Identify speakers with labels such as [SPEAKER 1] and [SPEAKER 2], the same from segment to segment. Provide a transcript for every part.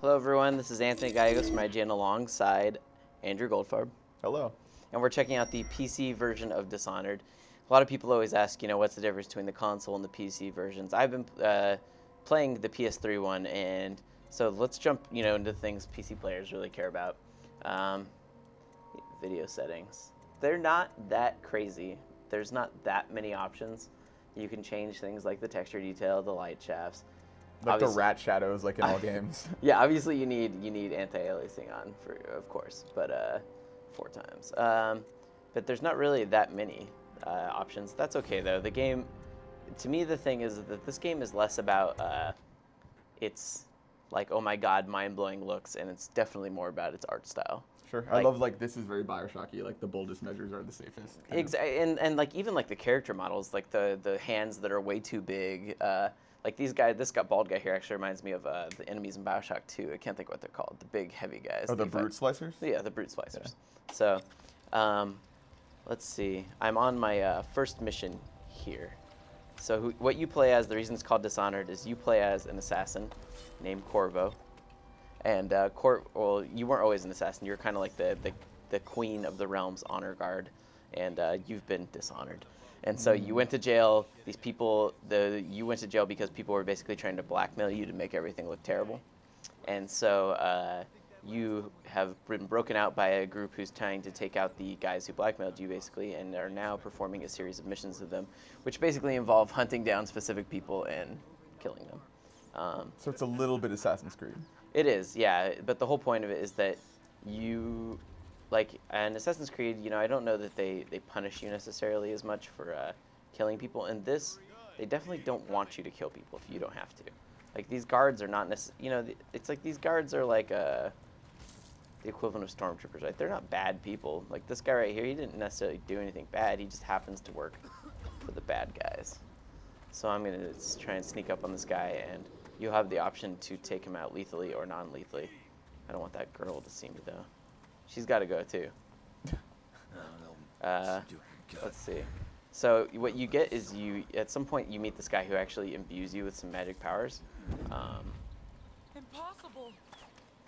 [SPEAKER 1] Hello, everyone. This is Anthony Gallegos from IGN alongside Andrew Goldfarb.
[SPEAKER 2] Hello.
[SPEAKER 1] And we're checking out the PC version of Dishonored. A lot of people always ask, what's the difference between the console and the PC versions? I've been playing the PS3 one, and so let's jump, into things PC players really care about. Video settings. They're not that crazy. There's not that many options. You can change things like the texture detail, the light shafts.
[SPEAKER 2] Like the rat shadows, like in all games.
[SPEAKER 1] Yeah, obviously you need anti-aliasing on, of course, but 4 times. But there's not really that many options. That's okay though. The game, to me, the thing is that this game is less about its like, oh my god, mind-blowing looks, and it's definitely more about its art style.
[SPEAKER 2] Sure. I love this is very Bioshocky, like the boldest measures are the safest.
[SPEAKER 1] Exactly, and like even like the character models, like the hands that are way too big. Like this bald guy here actually reminds me of the enemies in Bioshock 2. I can't think what they're called. The big, heavy guys.
[SPEAKER 2] Oh, the brute slicers?
[SPEAKER 1] Yeah, the brute slicers. Yeah. So, let's see. I'm on my first mission here. So what you play as, the reason it's called Dishonored, is you play as an assassin named Corvo. And you weren't always an assassin. You were kind of like the queen of the realm's honor guard, and you've been dishonored. And so you went to jail. You went to jail because people were basically trying to blackmail you to make everything look terrible. And so you have been broken out by a group who's trying to take out the guys who blackmailed you, basically, and are now performing a series of missions with them, which basically involve hunting down specific people and killing them.
[SPEAKER 2] So it's a little bit Assassin's Creed.
[SPEAKER 1] It is, yeah. But the whole point of it is that you... Like, in Assassin's Creed, I don't know that they punish you necessarily as much for killing people. In this, they definitely don't want you to kill people if you don't have to. Like, these guards are not necessarily, it's like these guards are like the equivalent of stormtroopers, right? They're not bad people. Like, this guy right here, he didn't necessarily do anything bad. He just happens to work for the bad guys. So I'm going to try and sneak up on this guy, and you'll have the option to take him out lethally or non-lethally. I don't want that girl to see me, though. She's got to go, too. Let's see. So what you get is at some point, you meet this guy who actually imbues you with some magic powers.
[SPEAKER 3] Impossible.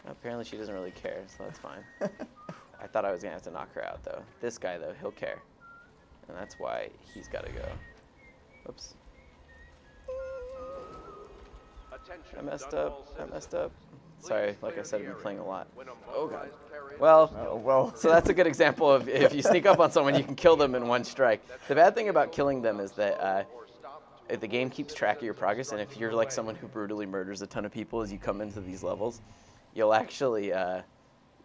[SPEAKER 1] Apparently, she doesn't really care, so that's fine. I thought I was going to have to knock her out, though. This guy, though, he'll care. And that's why he's got to go. Oops. I messed up. Sorry, like I said, I've been playing a lot. Oh, God. Well, so that's a good example of if you sneak up on someone, you can kill them in one strike. The bad thing about killing them is that the game keeps track of your progress, and if you're like someone who brutally murders a ton of people as you come into these levels, you'll actually,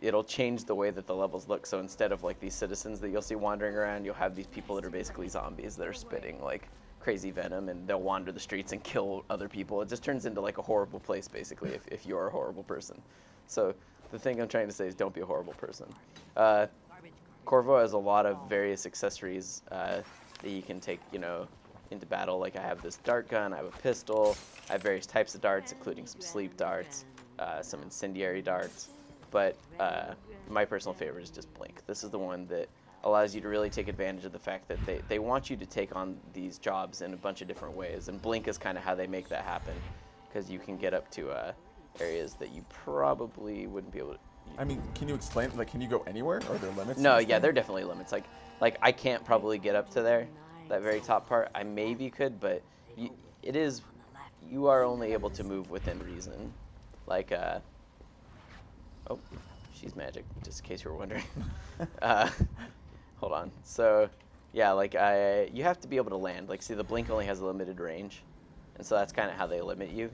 [SPEAKER 1] it'll change the way that the levels look. So instead of like these citizens that you'll see wandering around, you'll have these people that are basically zombies that are spitting like crazy venom, and they'll wander the streets and kill other people. It just turns into like a horrible place, basically, if you're a horrible person. So the thing I'm trying to say is don't be a horrible person. Corvo has a lot of various accessories that you can take, into battle. Like I have this dart gun, I have a pistol, I have various types of darts, including some sleep darts, some incendiary darts. But my personal favorite is just Blink. This is the one that allows you to really take advantage of the fact that they want you to take on these jobs in a bunch of different ways. And Blink is kind of how they make that happen, because you can get up to areas that you probably wouldn't be able to.
[SPEAKER 2] I mean, can you explain, can you go anywhere? Are there limits?
[SPEAKER 1] No, yeah, there are definitely limits. Like I can't probably get up to there, that very top part. I maybe could, but you are only able to move within reason. Like, oh, she's magic, just in case you were wondering. Hold on. So, yeah, you have to be able to land. Like, see, the Blink only has a limited range, and so that's kind of how they limit you.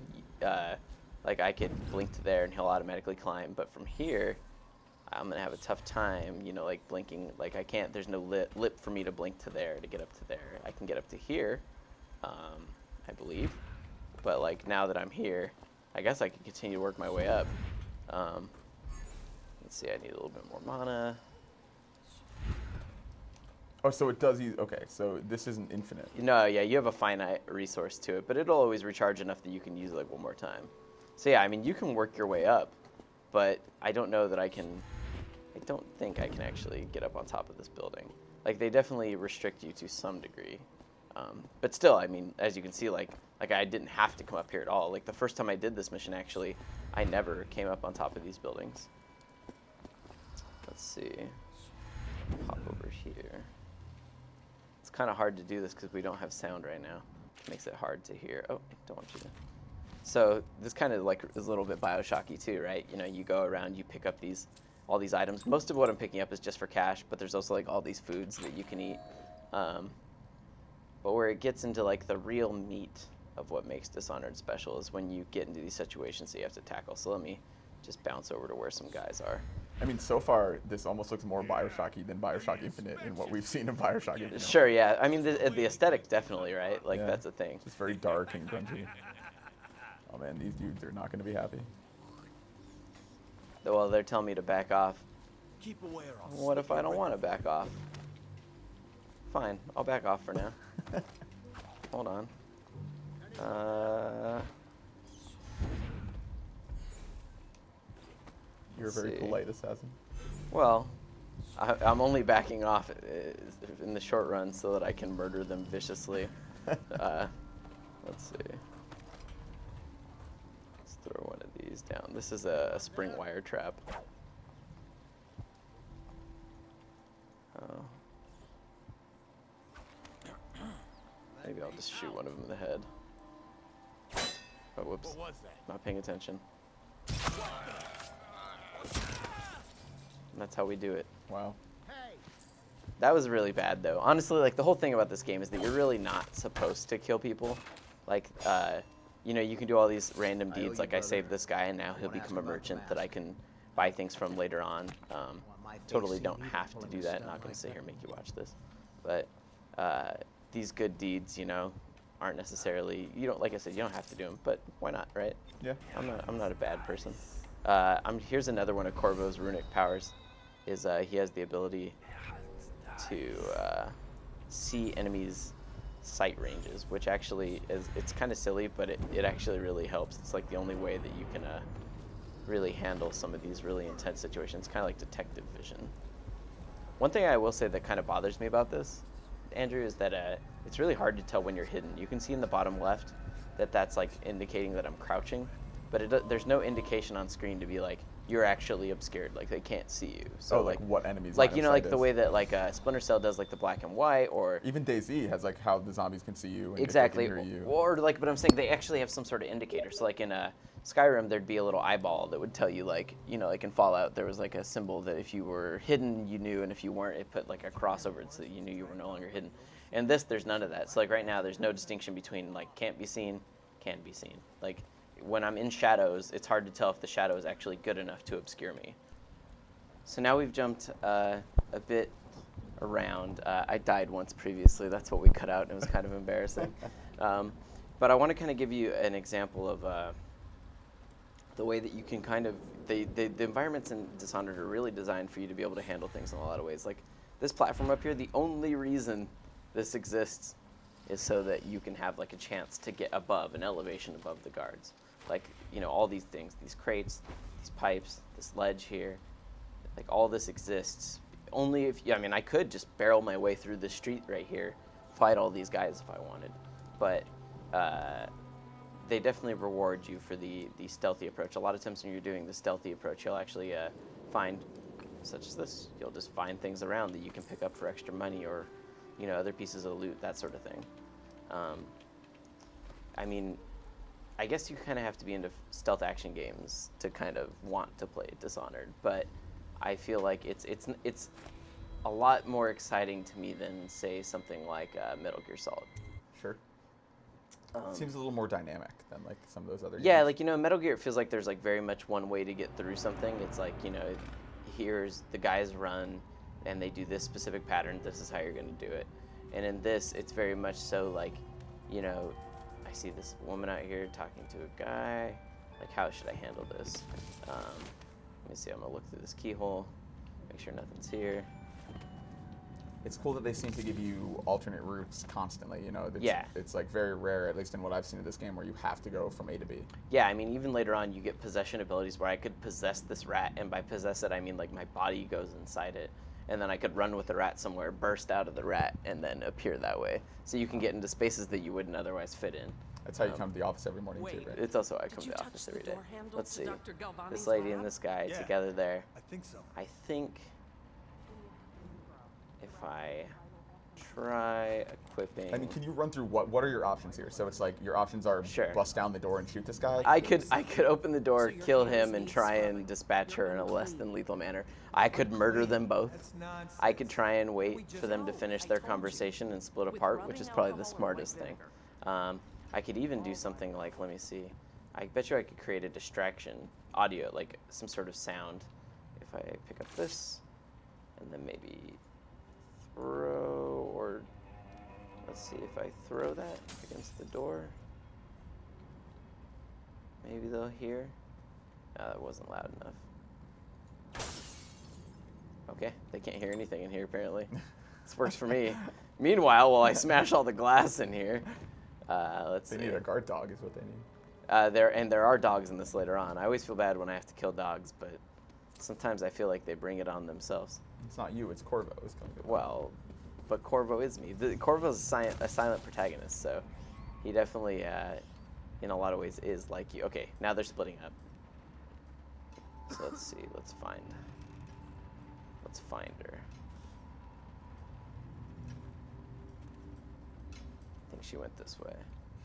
[SPEAKER 1] Like, I could blink to there, and he'll automatically climb. But from here, I'm gonna have a tough time, like blinking. Like, I can't. There's no lip for me to blink to there to get up to there. I can get up to here, I believe. But like now that I'm here, I guess I can continue to work my way up. Let's see. I need a little bit more mana.
[SPEAKER 2] Oh, so it does use, okay, so this isn't infinite.
[SPEAKER 1] No, yeah, you have a finite resource to it, but it'll always recharge enough that you can use it like one more time. So yeah, I mean, you can work your way up, but I don't know that I don't think I can actually get up on top of this building. Like, they definitely restrict you to some degree. But still, I mean, as you can see, like I didn't have to come up here at all. Like the first time I did this mission, actually, I never came up on top of these buildings. Let's see. Pop over here. It's kind of hard to do this because we don't have sound right now. It makes it hard to hear. Oh, don't want you to. So this kind of like is a little bit Bioshocky too, right? You know, you go around, you pick up all these items. Most of what I'm picking up is just for cash, but there's also like all these foods that you can eat. But where it gets into like the real meat of what makes Dishonored special is when you get into these situations that you have to tackle. So let me just bounce over to where some guys are.
[SPEAKER 2] I mean, so far, this almost looks more Bioshocky than Bioshock Infinite in what we've seen of Bioshock Infinite.
[SPEAKER 1] Sure, yeah. I mean, the aesthetic definitely, right? Like, that's a thing.
[SPEAKER 2] It's very dark and grungy. Oh, man, these dudes are not going to be happy.
[SPEAKER 1] Well, they're telling me to back off.
[SPEAKER 3] Keep away or I'll
[SPEAKER 1] What if I don't want to back off? Fine, I'll back off for now. Hold on.
[SPEAKER 2] You're a very polite assassin.
[SPEAKER 1] Well, I'm only backing off in the short run so that I can murder them viciously. Let's see. Let's throw one of these down. This is a spring wire trap. Oh. Maybe I'll just shoot one of them in the head. Oh, whoops.
[SPEAKER 3] What was that?
[SPEAKER 1] Not paying attention. And that's how we do it.
[SPEAKER 2] Wow.
[SPEAKER 1] That was really bad, though. Honestly, like, the whole thing about this game is that you're really not supposed to kill people. Like, you know, you can do all these random deeds, like I saved this guy, and now he'll become a merchant that I can buy things from later on. Totally don't have to do that. Not going to sit here and make you watch this. But these good deeds, you know, aren't necessarily, you don't, like I said, you don't have to do them, but why not, right?
[SPEAKER 2] Yeah.
[SPEAKER 1] I'm not a bad person. Here's another one of Corvo's runic powers, is he has the ability to see enemies' sight ranges, which actually it's kind of silly, but it actually really helps. It's like the only way that you can really handle some of these really intense situations, kind of like detective vision. One thing I will say that kind of bothers me about this, Andrew, is that it's really hard to tell when you're hidden. You can see in the bottom left that that's like indicating that I'm crouching, but there's no indication on screen to be like, you're actually obscured, like they can't see you. So
[SPEAKER 2] like what enemies?
[SPEAKER 1] Like, you know, like the way that like Splinter Cell does, like the black and white, or
[SPEAKER 2] even DayZ has like how the zombies can see you and
[SPEAKER 1] exactly,
[SPEAKER 2] if they can hear you.
[SPEAKER 1] Or like, but I'm saying they actually have some sort of indicator. So like in Skyrim, there'd be a little eyeball that would tell you, like, you know, like in Fallout, there was like a symbol that if you were hidden, you knew, and if you weren't, it put like a cross over it so that you knew you were no longer hidden. In this, there's none of that. So like right now, there's no distinction between like can't be seen, can be seen. Like when I'm in shadows, it's hard to tell if the shadow is actually good enough to obscure me. So now we've jumped a bit around. I died once previously. That's what we cut out, and it was kind of embarrassing. But I want to kind of give you an example of the way that you can kind of, the environments in Dishonored are really designed for you to be able to handle things in a lot of ways. Like this platform up here, the only reason this exists is so that you can have like a chance to get above, an elevation above the guards. Like, you know, all these things, these crates, these pipes, this ledge here, like all this exists only if, I mean, I could just barrel my way through the street right here, fight all these guys if I wanted, but they definitely reward you for the stealthy approach. A lot of times when you're doing the stealthy approach, you'll actually find, such as this, you'll just find things around that you can pick up for extra money, or, you know, other pieces of loot, that sort of thing. I mean, I guess you kind of have to be into stealth action games to kind of want to play Dishonored, but I feel like it's a lot more exciting to me than, say, something like Metal Gear Solid.
[SPEAKER 2] Sure. Seems a little more dynamic than like some of those other
[SPEAKER 1] yeah,
[SPEAKER 2] games.
[SPEAKER 1] like, you know, Metal Gear, it feels like there's like very much one way to get through something. It's like, you know, here's the guys run and they do this specific pattern, this is how you're going to do it. And in this, it's very much so like, you know, I see this woman out here talking to a guy, like, how should I handle this? Let me see, I'm going to look through this keyhole, make sure nothing's here.
[SPEAKER 2] It's cool that they seem to give you alternate routes constantly, you know?
[SPEAKER 1] Yeah.
[SPEAKER 2] It's like very rare, at least in what I've seen of this game, where you have to go from A to B.
[SPEAKER 1] Yeah, I mean, even later on, you get possession abilities where I could possess this rat, and by possess it, I mean, like, my body goes inside it. and then I could run with the rat somewhere, burst out of the rat, and then appear that way. So you can get into spaces that you wouldn't otherwise fit in.
[SPEAKER 2] That's how you come to the office every morning too, right?
[SPEAKER 1] It's also how I come to the office every day. Let's see. This lady and this guy together there.
[SPEAKER 3] I think so.
[SPEAKER 1] I think if I try equipping...
[SPEAKER 2] I mean, can you run through what are your options here? So it's like your options are bust down the door and shoot this guy?
[SPEAKER 1] I could open the door, kill him, and try and dispatch her in a less than lethal manner. I could murder them both. I could try and wait for them to finish their conversation and split apart, which is probably the smartest thing. I could even do something like, let me see. I bet you I could create a distraction, audio, like some sort of sound. If I pick up this, and then maybe throw, or let's see if I throw that against the door. Maybe they'll hear. No, that wasn't loud enough. Okay, they can't hear anything in here apparently. This works for me. Meanwhile, while I smash all the glass in here, let's see.
[SPEAKER 2] They need a guard dog is what they need.
[SPEAKER 1] There are dogs in this later on. I always feel bad when I have to kill dogs, but sometimes I feel like they bring it on themselves.
[SPEAKER 2] It's not you, it's Corvo. It's coming to
[SPEAKER 1] Well, but Corvo is me. Corvo's a silent protagonist, so he definitely, in a lot of ways, is like you. Okay, now they're splitting up. So let's see. Let's find her. I think she went this way.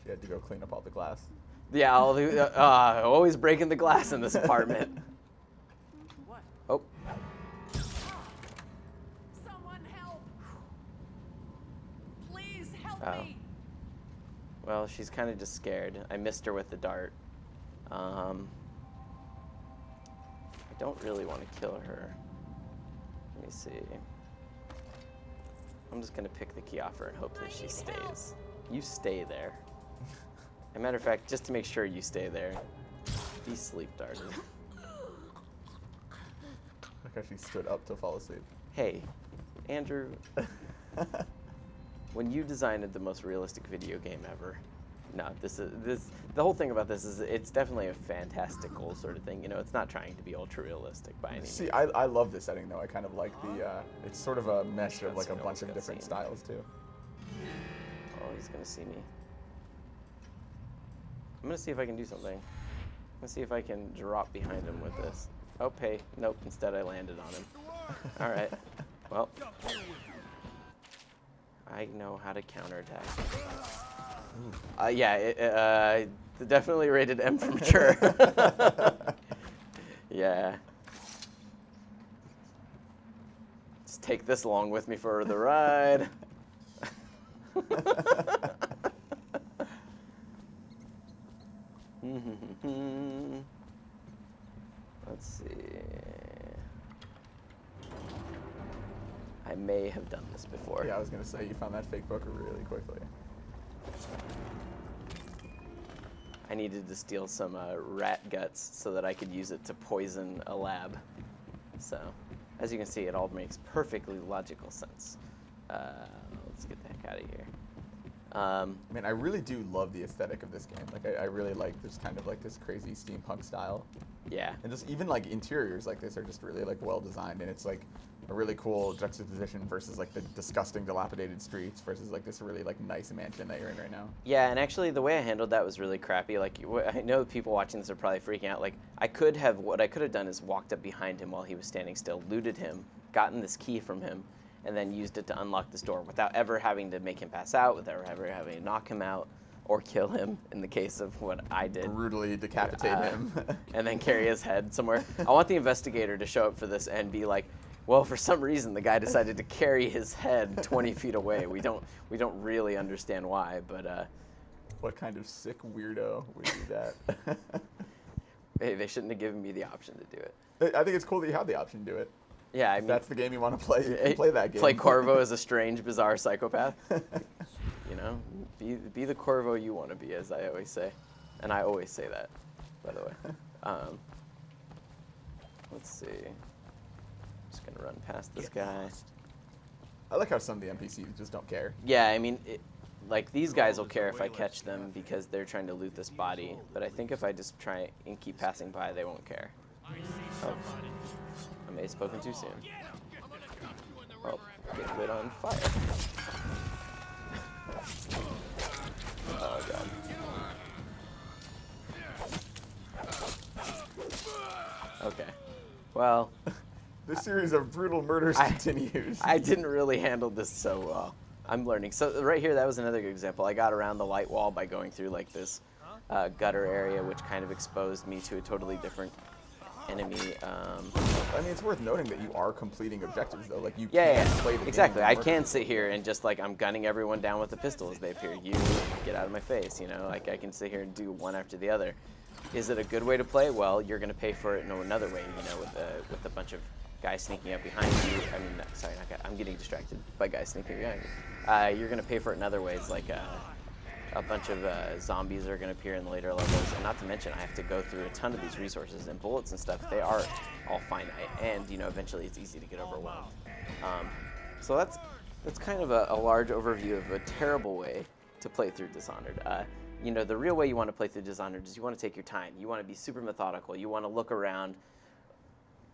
[SPEAKER 2] She had to go clean up all the glass.
[SPEAKER 1] Yeah, always breaking the glass in this apartment.
[SPEAKER 4] What?
[SPEAKER 1] Oh.
[SPEAKER 4] Someone help! Please help
[SPEAKER 1] Oh.
[SPEAKER 4] me!
[SPEAKER 1] Well, she's kind of just scared. I missed her with the dart. I don't really want to kill her. Let me see. I'm just going to pick the key off her and hope that she stays. You stay there. As a matter of fact, just to make sure you stay there, be sleep darted.
[SPEAKER 2] Look how she stood up to fall asleep.
[SPEAKER 1] Hey, Andrew, when you designed the most realistic video game ever, no, the whole thing about this is it's definitely a fantastical sort of thing. You know, it's not trying to be ultra realistic by any means.
[SPEAKER 2] See, I love this setting though. I kind of like the, it's sort of a mesh of like a bunch of different styles too.
[SPEAKER 1] Oh, he's gonna see me. I'm gonna see if I can do something. I'm gonna see if I can drop behind him with this. Oh, hey, nope, instead I landed on him. All right, well, I know how to counterattack. Yeah, definitely rated M for mature. Yeah. Let's take this along with me for the ride. Let's see. I may have done this before.
[SPEAKER 2] Yeah, I was gonna say you found that fake booker really quickly.
[SPEAKER 1] I needed to steal some rat guts so that I could use it to poison a lab. So, as you can see, it all makes perfectly logical sense. Let's get the heck out of here.
[SPEAKER 2] Man, I really do love the aesthetic of this game. Like, I really like this kind of like this crazy steampunk style.
[SPEAKER 1] Yeah.
[SPEAKER 2] And just even like interiors like this are just really like well designed, and it's like a really cool juxtaposition versus like the disgusting dilapidated streets versus like this really like nice mansion that you're in right now.
[SPEAKER 1] Yeah, and actually the way I handled that was really crappy. Like, I know people watching this are probably freaking out. Like, what I could have done is walked up behind him while he was standing still, looted him, gotten this key from him, and then used it to unlock this door without ever having to make him pass out, without ever having to knock him out or kill him in the case of what I did.
[SPEAKER 2] Brutally decapitate him.
[SPEAKER 1] And then carry his head somewhere. I want the investigator to show up for this and be like, well, for some reason the guy decided to carry his head 20 feet away. We don't really understand why, but
[SPEAKER 2] what kind of sick weirdo would do that?
[SPEAKER 1] they shouldn't have given me the option to do it.
[SPEAKER 2] I think it's cool that you have the option to do it.
[SPEAKER 1] Yeah, I
[SPEAKER 2] If
[SPEAKER 1] mean,
[SPEAKER 2] that's the game you want to play, you can play that game.
[SPEAKER 1] Play Corvo as a strange, bizarre psychopath. You know, be the Corvo you want to be, as I always say, and I always say that, by the way. Let's see. Just gonna run past this guy.
[SPEAKER 2] I like how some of the NPCs just don't care.
[SPEAKER 1] Yeah, I mean, like these guys will care if I catch them because they're trying to loot this body, but I think if I just try and keep passing by, they won't care. Oh. I may have spoken too soon. Oh, get lit on fire. Oh god. Okay. Well,
[SPEAKER 2] The series of brutal murders continues.
[SPEAKER 1] I didn't really handle this so well. I'm learning. So right here, that was another good example. I got around the light wall by going through like this gutter area, which kind of exposed me to a totally different enemy.
[SPEAKER 2] I mean, it's worth noting that you are completing objectives, though. Like, you
[SPEAKER 1] Yeah,
[SPEAKER 2] can't play the
[SPEAKER 1] exactly.
[SPEAKER 2] game
[SPEAKER 1] I
[SPEAKER 2] and
[SPEAKER 1] can
[SPEAKER 2] work.
[SPEAKER 1] sit here and just like I'm gunning everyone down with the pistol as they appear. You get out of my face, you know. Like I can sit here and do one after the other. Is it a good way to play? Well, you're going to pay for it in another way, you know, with a bunch of guys sneaking up behind you. I mean, sorry, not guys. I'm getting distracted by guys sneaking behind me. You're going to pay for it in other ways, like a bunch of zombies are going to appear in the later levels, and not to mention I have to go through a ton of these resources and bullets and stuff. They are all finite, and you know, eventually it's easy to get overwhelmed. So that's kind of a large overview of a terrible way to play through Dishonored. You know, the real way you want to play through Dishonored is you want to take your time. You want to be super methodical. You want to look around,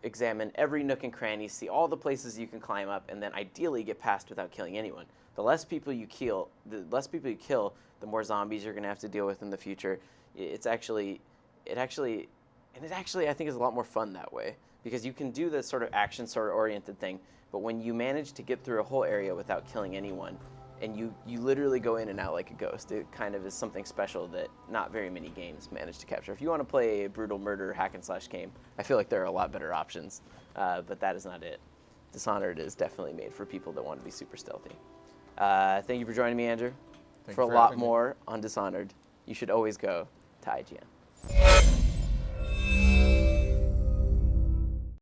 [SPEAKER 1] examine every nook and cranny, see all the places you can climb up, and then ideally get past without killing anyone. The less people you kill, the more zombies you're going to have to deal with in the future. It actually I think is a lot more fun that way, because you can do this sort of action sort of oriented thing, but when you manage to get through a whole area without killing anyone, and you literally go in and out like a ghost, it kind of is something special that not very many games manage to capture. If you want to play a brutal murder hack and slash game, I feel like there are a lot better options, but that is not it. Dishonored is definitely made for people that want to be super stealthy. Thank you for joining me, Andrew.
[SPEAKER 2] Thank
[SPEAKER 1] For
[SPEAKER 2] you
[SPEAKER 1] a
[SPEAKER 2] for
[SPEAKER 1] lot
[SPEAKER 2] having me.
[SPEAKER 1] more on Dishonored, you should always go to IGN.